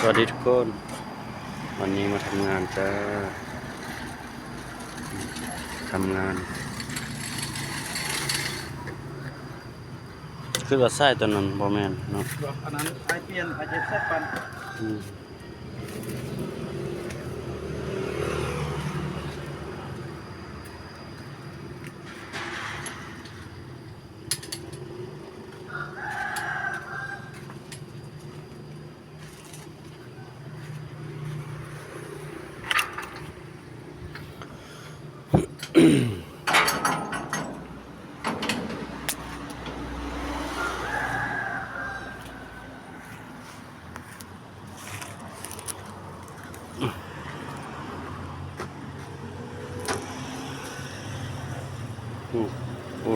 วัสดีทุกคนวันนี้มาทำงานจ้าทำงานคือว่าไส้ตัวนั้นบ่แม่นเนาะอันนั้นไอเปลี่ยนไอเจ็ดแซดปัน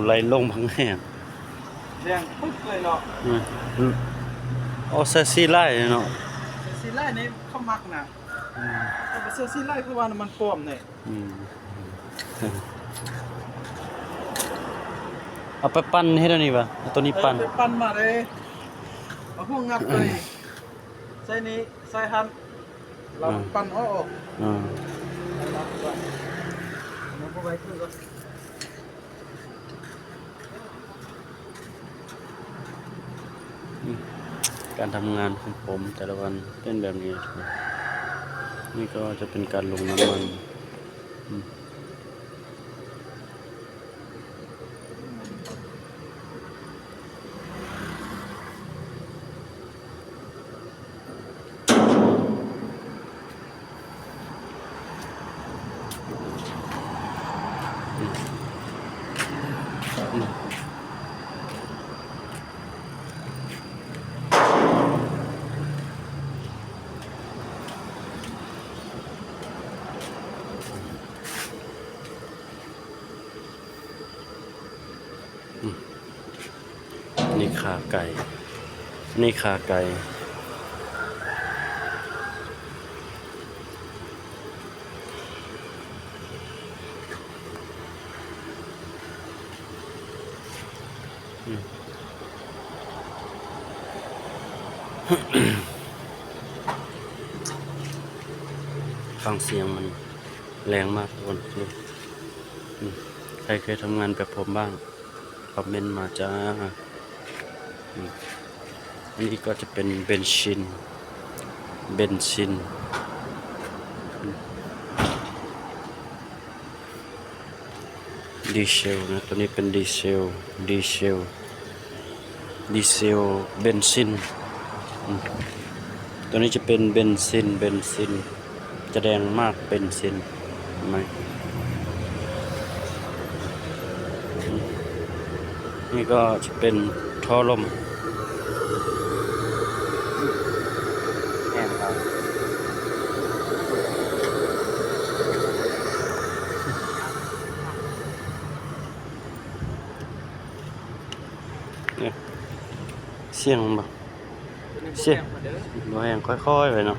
ไหลลงพังแห้งแดงปึ๊กเลยเนาะเอาเซซี่ไล่เนาะซีไล่นี่เขามักนะแต่ไปเสื้อซีไล่คือว่ามันปลอมเนี่ยเอาไปปั้นให้ได้นี่ป่ะตัวนี้ปั้นไปปั้นมาเลยเอาพวกงับเลยใส่นี้ใส่หันเราปั้นออกมันก็ไว้คือก็การทำงานของผมแต่ละวันเป็นแบบนี้นี่ก็จะเป็นการลงน้ำมันนี่ขาไก่นี่ขาไก่ฟังเสียงมันแรงมากทุกคนใครเคยทำงานแบบผมบ้างคอมเมนต์มาจ้าอันนี้ก็จะเป็นเบนซินดีเซลนะตัวนี้เป็นดีเซลเบนซินตัวนี้จะเป็นเบนซินจะแดงมากเบนซินไหมนี่ก็จะเป็นท่อลมแห้งครับเนี่ยเสียงบ่เสียงบ่แห้งค่อยๆไปเนาะ